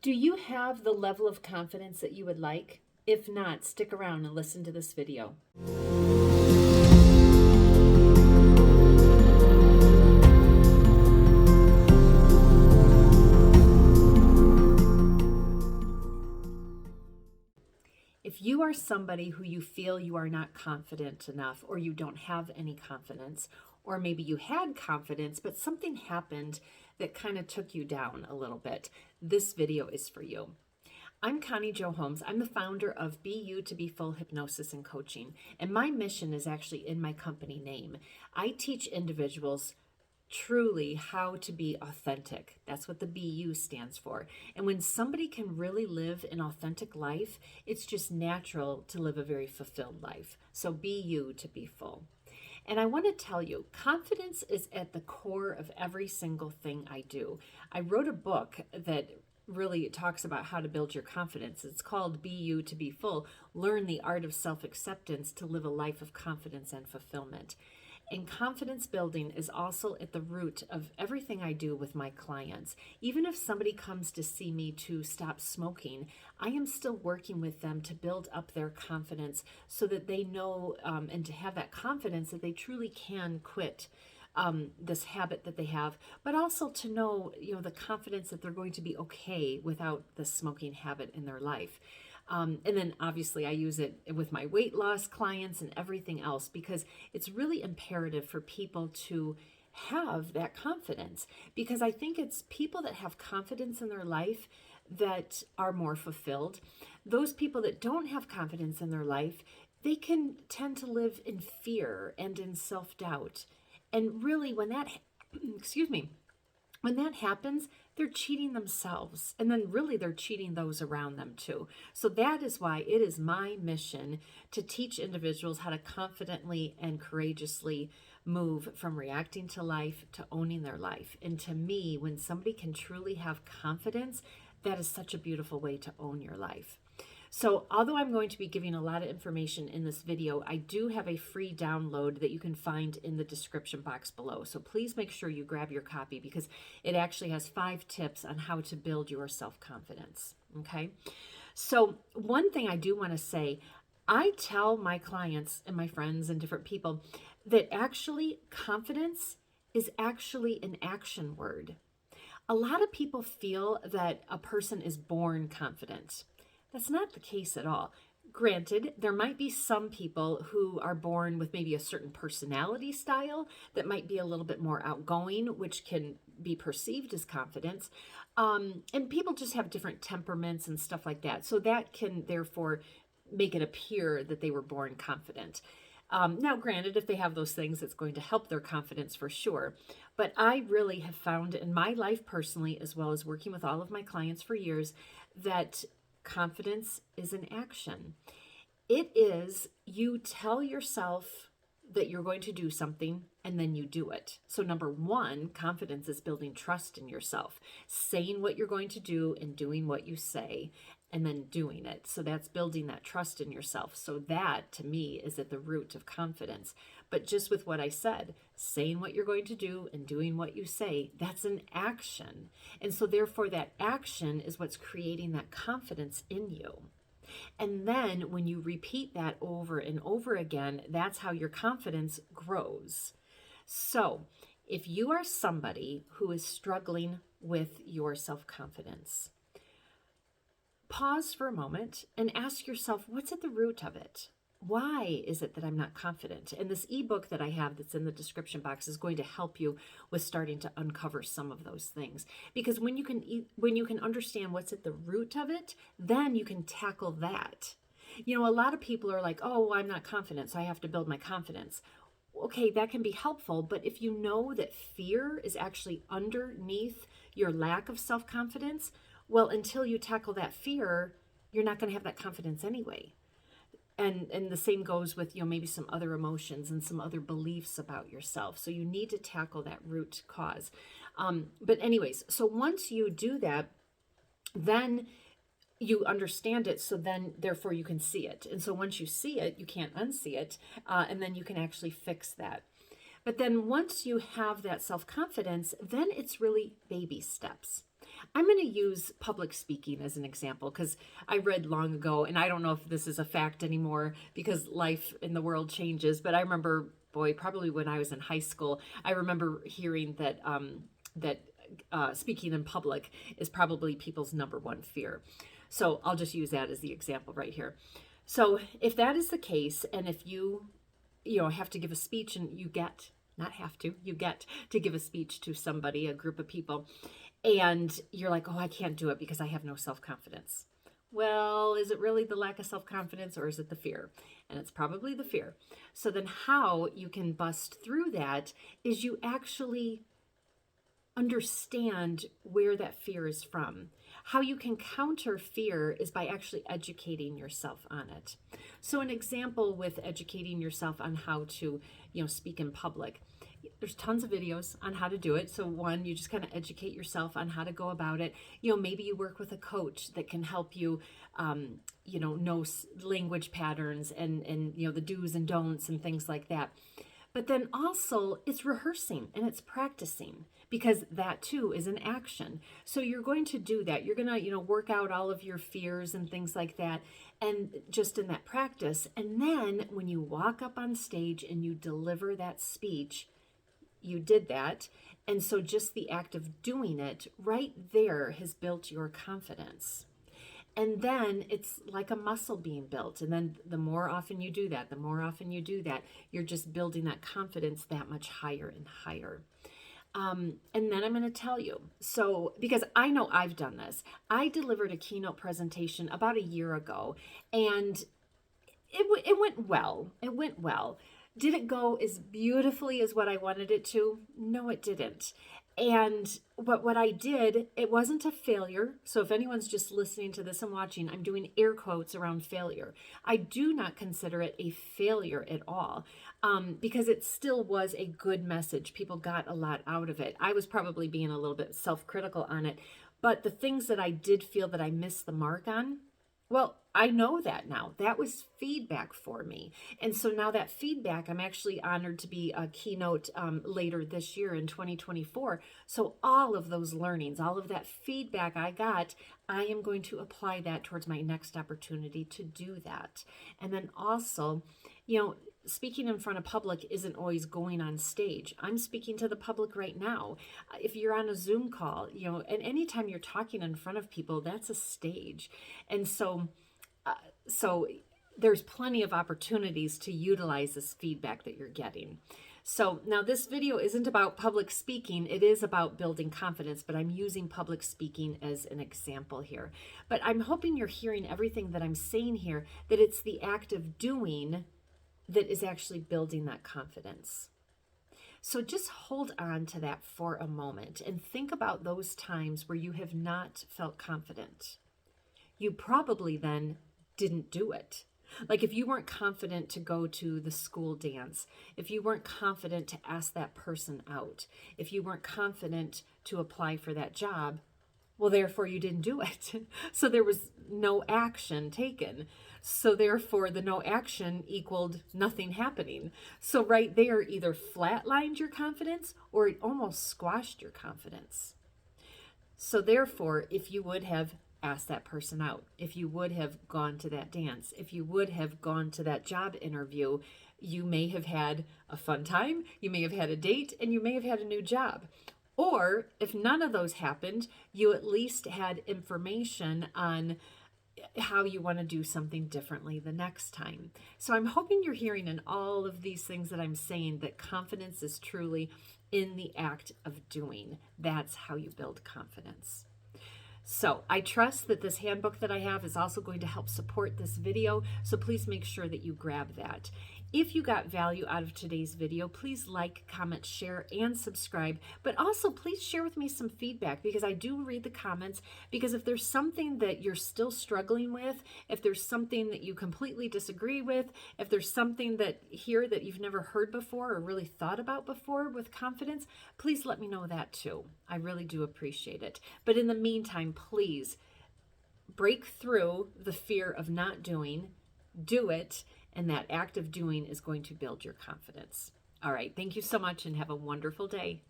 Do you have the level of confidence that you would like? If not, stick around and listen to this video. If you are somebody who you feel you are not confident enough, or you don't have any confidence, or maybe you had confidence, but something happened that kind of took you down a little bit, this video is for you. I'm Connie Jo Holmes. I'm the founder of BU2BFULL Hypnosis and Coaching, and my mission is actually in my company name. I teach individuals truly how to be authentic. That's what the BU stands for. And when somebody can really live an authentic life, it's just natural to live a very fulfilled life. So BU2BFULL. And I want to tell you, confidence is at the core of every single thing I do. I wrote a book that really talks about how to build your confidence. It's called BU2BFULL, Learn the Art of Self-Acceptance to Live a Life of Confidence and Fulfillment. And confidence building is also at the root of everything I do with my clients. Even if somebody comes to see me to stop smoking, I am still working with them to build up their confidence so that they know and to have that confidence that they truly can quit this habit that they have, but also to know, the confidence that they're going to be okay without the smoking habit in their life. And then obviously I use it with my weight loss clients and everything else, because it's really imperative for people to have that confidence, because I think it's people that have confidence in their life that are more fulfilled. Those people that don't have confidence in their life, they can tend to live in fear and in self-doubt. And really when that, when that happens, they're cheating themselves, and then really they're cheating those around them too. So that is why it is my mission to teach individuals how to confidently and courageously move from reacting to life to owning their life. And to me, when somebody can truly have confidence, that is such a beautiful way to own your life. So although I'm going to be giving a lot of information in this video, I do have a free download that you can find in the description box below. So please make sure you grab your copy, because it actually has 5 tips on how to build your self-confidence. Okay. So one thing I do want to say, I tell my clients and my friends and different people that actually confidence is actually an action word. A lot of people feel that a person is born confident. That's not the case at all. Granted, there might be some people who are born with maybe a certain personality style that might be a little bit more outgoing, which can be perceived as confidence. And people just have different temperaments and stuff like that. So that can therefore make it appear that they were born confident. Now, granted, if they have those things, it's going to help their confidence for sure. But I really have found in my life personally, as well as working with all of my clients for years, that confidence is an action. It is you tell yourself that you're going to do something and then you do it. So number 1, confidence is building trust in yourself, saying what you're going to do and doing what you say and then doing it. So that's building that trust in yourself. So that to me is at the root of confidence. But just with what I said, saying what you're going to do and doing what you say, that's an action. And so therefore that action is what's creating that confidence in you. And then when you repeat that over and over again, that's how your confidence grows. So if you are somebody who is struggling with your self-confidence, pause for a moment and ask yourself, what's at the root of it? Why is it that I'm not confident? And this ebook that I have that's in the description box is going to help you with starting to uncover some of those things. Because when you can understand what's at the root of it, then you can tackle that. A lot of people are like, oh, well, I'm not confident, so I have to build my confidence. Okay, that can be helpful, but if you know that fear is actually underneath your lack of self-confidence, well, until you tackle that fear, you're not going to have that confidence anyway. And the same goes with, maybe some other emotions and some other beliefs about yourself. So you need to tackle that root cause. But anyways, so once you do that, then you understand it. So then therefore you can see it. And so once you see it, you can't unsee it. And then you can actually fix that. But then once you have that self-confidence, then it's really baby steps. I'm going to use public speaking as an example because I read long ago, and I don't know if this is a fact anymore because life in the world changes, but I remember, boy, probably when I was in high school, I remember hearing that speaking in public is probably people's number one fear. So I'll just use that as the example right here. So if that is the case, and if you have to give a speech and you get to give a speech to somebody, a group of people, and you're like, oh, I can't do it because I have no self-confidence. Well, is it really the lack of self-confidence or is it the fear? And it's probably the fear. So then how you can bust through that is you actually understand where that fear is from. How you can counter fear is by actually educating yourself on it. So an example with educating yourself on how to, speak in public. There's tons of videos on how to do it. So one, you just kind of educate yourself on how to go about it. Maybe you work with a coach that can help you, know language patterns and the do's and don'ts and things like that. But then also it's rehearsing and it's practicing, because that too is an action. So you're going to do that. You're going to, work out all of your fears and things like that. And just in that practice. And then when you walk up on stage and you deliver that speech, you did that. And so just the act of doing it right there has built your confidence. And then it's like a muscle being built. And then the more often you do that, you're just building that confidence that much higher and higher. And then I'm going to tell you, so because I know I've done this, I delivered a keynote presentation about a year ago, and it went well. It went well. Did it go as beautifully as what I wanted it to? No, it didn't. And what I did, it wasn't a failure. So if anyone's just listening to this and watching, I'm doing air quotes around failure. I do not consider it a failure at all, because it still was a good message. People got a lot out of it. I was probably being a little bit self-critical on it, but the things that I did feel that I missed the mark on, well, I know that now. That was feedback for me. And so now that feedback, I'm actually honored to be a keynote later this year in 2024. So all of those learnings, all of that feedback I got, I am going to apply that towards my next opportunity to do that. And then also, speaking in front of public isn't always going on stage. I'm speaking to the public right now. If you're on a Zoom call, and anytime you're talking in front of people, that's a stage. And so there's plenty of opportunities to utilize this feedback that you're getting. So now this video isn't about public speaking. It is about building confidence, but I'm using public speaking as an example here. But I'm hoping you're hearing everything that I'm saying here, that it's the act of doing that is actually building that confidence. So just hold on to that for a moment and think about those times where you have not felt confident. You probably then didn't do it. Like if you weren't confident to go to the school dance, if you weren't confident to ask that person out, if you weren't confident to apply for that job, well, therefore you didn't do it. So there was no action taken. So therefore the no action equaled nothing happening. So right there either flatlined your confidence or it almost squashed your confidence. So therefore, if you would have asked that person out, if you would have gone to that dance, if you would have gone to that job interview, you may have had a fun time, you may have had a date, and you may have had a new job. Or if none of those happened, you at least had information on how you want to do something differently the next time. So I'm hoping you're hearing in all of these things that I'm saying that confidence is truly in the act of doing. That's how you build confidence. So I trust that this handbook that I have is also going to help support this video. So please make sure that you grab that. If you got value out of today's video, please like, comment, share, and subscribe. But also please share with me some feedback, because I do read the comments. Because if there's something that you're still struggling with, if there's something that you completely disagree with, if there's something that here that you've never heard before or really thought about before with confidence, please let me know that too. I really do appreciate it. But in the meantime, please break through the fear of not doing, do it, and that act of doing is going to build your confidence. All right, thank you so much and have a wonderful day.